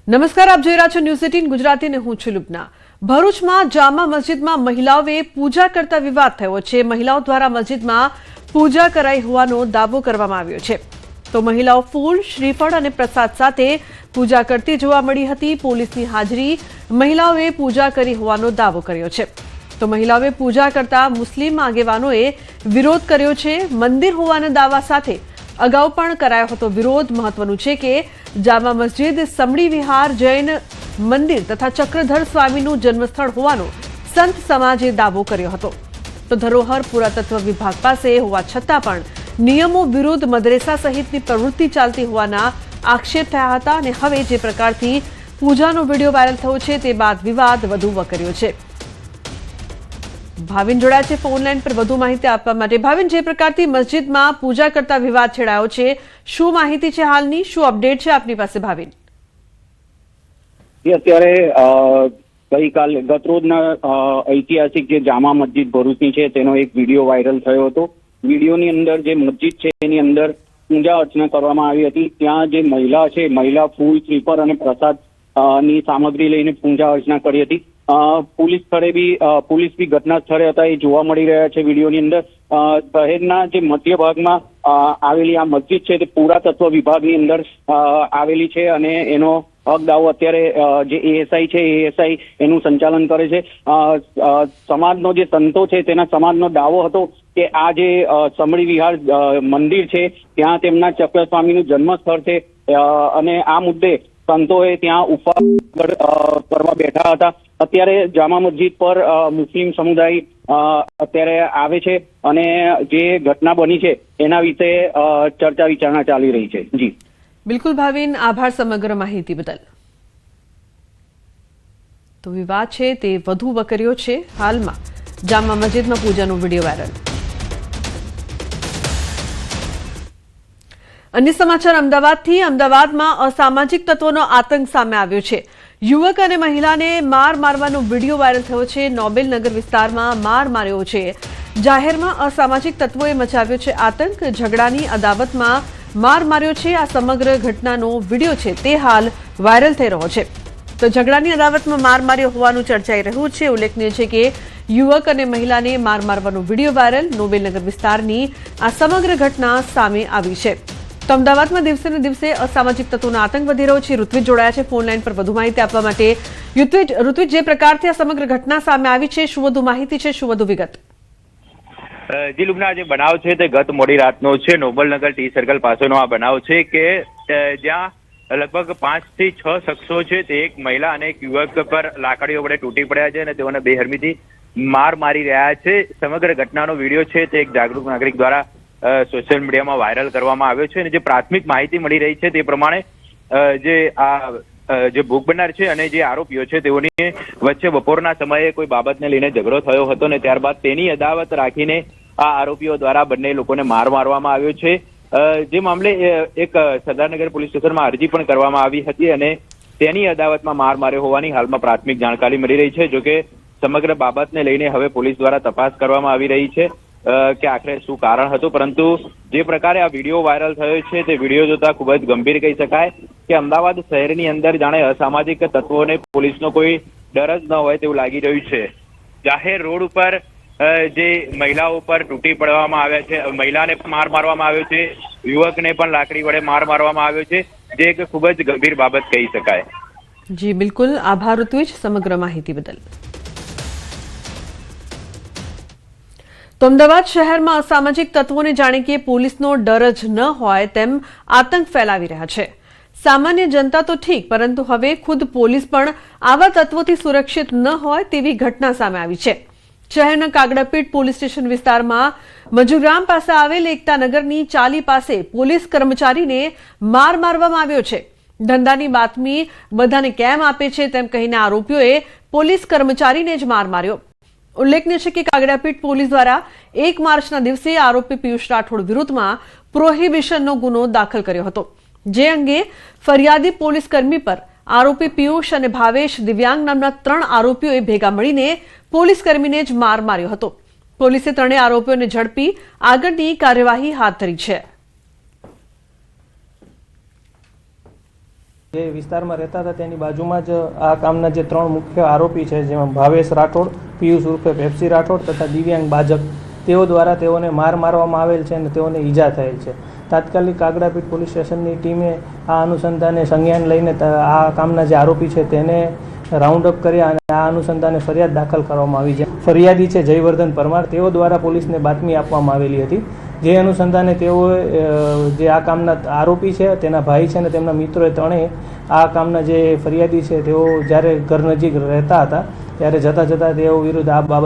નમસ્કાર, આપ જોઈ રહ્યા છો ન્યૂઝ 18 ગુજરાતી અને હું છું લુબના। ભરૂચમાં જામા મસ્જિદમાં મહિલાઓએ પૂજા કરતા વિવાદ થયો છે। મહિલાઓ દ્વારા મસ્જિદમાં પૂજા કરાઈ હોવાનો દાવો કરવામાં આવ્યો છે। તો મહિલાઓ ફૂલ, શ્રીફળ અને પ્રસાદ સાથે પૂજા કરતી જોવા મળી હતી। પોલીસની હાજરી મહિલાઓએ પૂજા કરી હોવાનો દાવો કર્યો છે। તો મહિલાઓએ પૂજા કરતા મુસ્લિમ આગેવાનોએ વિરોધ કર્યો છે। મંદિર હોવાના દાવા સાથે અગાઉ પણ કરાયો હતો વિરોધ। મહત્વનું છે કે જામા મસ્જિદ, સમડી વિહાર, જૈન મંદિર તથા ચક્રધર સ્વામીનું જન્મસ્થળ હોવાનો સંત સમાજે દાવો કર્યો હતો। તો ધરોહર પુરાતત્વ વિભાગ પાસે હોવા છતાં પણ નિયમો વિરુદ્ધ મદરેસા સહિતની પ્રવૃત્તિ ચાલતી હોવાના આક્ષેપ થયા હતા અને હવે જે પ્રકારથી પૂજાનો વિડીયો વાયરલ થયો છે તે બાદ વિવાદ વધુ વકર્યો છે। ભાવિન જોડાયા છે ફોન લાઈન પર વધુ માહિતી આપવા માટે। ભાવિન, જે પ્રકારથી મસ્જિદમાં પૂજા કરતા વિવાદ છેડાયો છે, શું માહિતી છે હાલની, શું અપડેટ છે આપની પાસે ભાવિન? અત્યારે ગઈકાલે ગતરોજના ઐતિહાસિક જે જામા મસ્જિદ ભરૂચની છે તેનો એક વિડીયો વાયરલ થયો હતો। વિડીયોની અંદર જે મસ્જિદ છે એની અંદર પૂજા અર્ચના કરવામાં આવી હતી। ત્યાં જે મહિલા છે, મહિલા ફૂલ, શ્રીફળ અને પ્રસાદ ની સામગ્રી લઈને પૂજા અર્ચના કરી હતી। પોલીસ બી ઘટના સ્થળે હતા, એ જોવા મળી રહ્યા છે વિડીયોની અંદર। શહેરના જે મધ્ય ભાગમાં આવેલી આ મસ્જિદ છે તે પુરાતત્વ વિભાગની અંદર આવેલી છે અને એનો હક દાવો અત્યારે જે એએસઆઈ છે એએસઆઈ એનું સંચાલન કરે છે। સમાજનો જે સંતો છે તેના સમાજનો દાવો હતો કે આ જે સમડી વિહાર મંદિર છે ત્યાં તેમના ચક્ર સ્વામીનું જન્મસ્થળ છે અને આ મુદ્દે સંતોએ ત્યાં ઉપવાસ કરવા બેઠા હતા। અત્યારે જામા મસ્જિદ પર મુસ્લિમ સમુદાય અત્યારે આવે છે અને જે ઘટના બની છે એના વિશે ચર્ચા વિચારણા ચાલી રહી છે। જી બિલકુલ ભાવિન, આભાર સમગ્ર માહિતી બદલ। તો વિવાદ છે તે વધુ વકર્યો છે હાલમાં જામા મસ્જિદમાં પૂજાનો વિડીયો વાયરલ। અન્ય સમાચાર અમદાવાદથી। અમદાવાદમાં અસામાજિક તત્વોનો આતંક સામે આવ્યો છે। યુવક અને મહિલાને માર મારવાનો વિડીયો વાયરલ થયો છે। નોબેલનગર વિસ્તારમાં માર માર્યો છે। જાહેરમાં અસામાજિક તત્વોએ મચાવ્યો છે આતંક। ઝઘડાની અદાવતમાં માર માર્યો છે। આ સમગ્ર ઘટનાનો વિડીયો છે તે હાલ વાયરલ થઈ રહ્યો છે। તો ઝઘડાની અદાવતમાં માર માર્યો હોવાનું ચર્ચાઈ રહ્યું છે। ઉલ્લેખનીય છે કે યુવક અને મહિલાને માર મારવાનો વિડીયો વાયરલ। નોબેલનગર વિસ્તારની આ સમગ્ર ઘટના સામે આવી છે। તો અમદાવાદમાં દિવસે ને દિવસે અસામાજિક તત્વોનો આતંક વધી રહ્યો છે। ઋત્વિજ જોડાયા છે ફોન લાઈન પર વધુ માહિતી આપવા માટે। ઋત્વિજ, જે પ્રકારથી આ સમગ્ર ઘટના સામે આવી છે, શું વધુ માહિતી છે, શું વધુ વિગત? જી લુબના, જે બનાવ છે તે ગત મોડી રાતનો છે। નોબલનગર ટી સર્કલ પાસેનો આ બનાવ છે કે જ્યાં લગભગ 5 થી 6 શખ્સો છે તે એક મહિલા અને એક યુવક પર લાકડીઓ વડે તૂટી પડ્યા છે અને તેઓને બેરહેમીથી માર મારી રહ્યા છે। સમગ્ર ઘટનાનો વિડીયો છે તે એક જાગૃત નાગરિક દ્વારા સોશિયલ મીડિયામાં વાયરલ કરવામાં આવ્યો છે અને જે પ્રાથમિક માહિતી મળી રહી છે તે પ્રમાણે જે ભોગ બનનાર છે અને જે આરોપીઓ છે તેઓની વચ્ચે બપોરના સમયે કોઈ બાબતને લઈને ઝઘડો થયો હતો અને ત્યારબાદ તેની અદાવત રાખીને આ આરોપીઓ દ્વારા બંને લોકોને માર મારવામાં આવ્યો છે। જે મામલે એક સરદારનગર પોલીસ સ્ટેશનમાં અરજી પણ કરવામાં આવી હતી અને તેની અદાવતમાં માર માર્યો હોવાની હાલમાં પ્રાથમિક જાણકારી મળી રહી છે। જોકે સમગ્ર બાબતને લઈને હવે પોલીસ દ્વારા તપાસ કરવામાં આવી રહી છે કે આખરે શું કારણ હતું, પરંતુ જે પ્રકારે આ વિડીયો વાયરલ થયો છે તે વિડીયો જોતા ખૂબ જ ગંભીર કહી શકાય કે અમદાવાદ શહેરની અંદર જાણે અસામાજિક તત્વોને પોલીસનો કોઈ ડર જ ન હોય તેવું લાગી રહ્યું છે। જાહેર રોડ ઉપર જે મહિલાઓ પર તૂટી પડવામાં આવ્યા છે, મહિલાને પણ માર મારવામાં આવ્યો છે, યુવકને પણ લાકડી વડે માર મારવામાં આવ્યો છે, જે એક ખૂબ જ ગંભીર બાબત કહી શકાય। જી બિલકુલ, આભાર ઋત્વિજ સમગ્ર માહિતી બદલ। તો અમદાવાદ શહેરમાં અસામાજિક તત્વોને જાણે કે પોલીસનો ડર જ ન હોય તેમ આતંક ફેલાવી રહ્યા છે। સામાન્ય જનતા તો ઠીક, પરંતુ હવે ખુદ પોલીસ પણ આવા તત્વોથી સુરક્ષિત ન હોય તેવી ઘટના સામે આવી છે। શહેરના કાગડાપીઠ પોલીસ સ્ટેશન વિસ્તારમાં મજુગ્રામ પાસે આવેલ એકતાનગરની ચાલી પાસે પોલીસ કર્મચારીને માર મારવામાં આવ્યો છે। ધંધાની બાતમી બધાને કેમ આપે છે તેમ કહીને આરોપીઓએ પોલીસ કર્મચારીને જ માર માર્યો। ઉલ્લેખનીય છે કે કાગડાપીઠ પોલીસ દ્વારા 1 માર્ચના દિવસે આરોપી પિયુષ રાઠોડ વિરુદ્ધમાં પ્રોહિબિશનનો ગુનો દાખલ કર્યો હતો। જે અંગે ફરિયાદી પોલીસ કર્મી પર આરોપી પિયુષ અને ભાવેશ દિવ્યાંગ નામના 3 આરોપીઓએ ભેગા મળીને પોલીસ કર્મીને જ માર માર્યો હતો। પોલીસે ત્રણેય આરોપીઓને ઝડપી આગળની કાર્યવાહી હાથ ધરી છે। જે વિસ્તારમાં રહેતા હતા તેની બાજુમાં જ આ કામના જે 3 મુખ્ય આરોપી છે, જેમાં ભાવેશ રાઠોડ, પિયુષ ઉર્ફે પેપ્સી રાઠોડ તથા દિવ્યાંગ બાજક, તેઓ દ્વારા તેઓને મારવામાં આવેલ છે અને તેઓને ઈજા થયેલ છે. તાત્કાલિક કાગડાપીઠ પોલીસ સ્ટેશનની ટીમે આ અનુસંધાને સંજ્ઞાન લઈને આ કામના જે આરોપી છે તેને રાઉન્ડ અપ કર્યા અને આ અનુસંધાને ફરિયાદ દાખલ કરવામાં આવી છે. ફરિયાદી છે જયવર્ધન પરમાર, તેઓ દ્વારા પોલીસને બાતમી આપવામાં આવેલી હતી. જે અનુસંધાને તેઓએ જે આ કામના આરોપી છે, તેના ભાઈ છે અને તેમના મિત્રોએ ત્રણેય આ કામના જે ફરિયાદી છે તેઓ જ્યારે ઘર નજીક રહેતા હતા ત્યારે જતાં તેઓ વિરુદ્ધ આ બાબત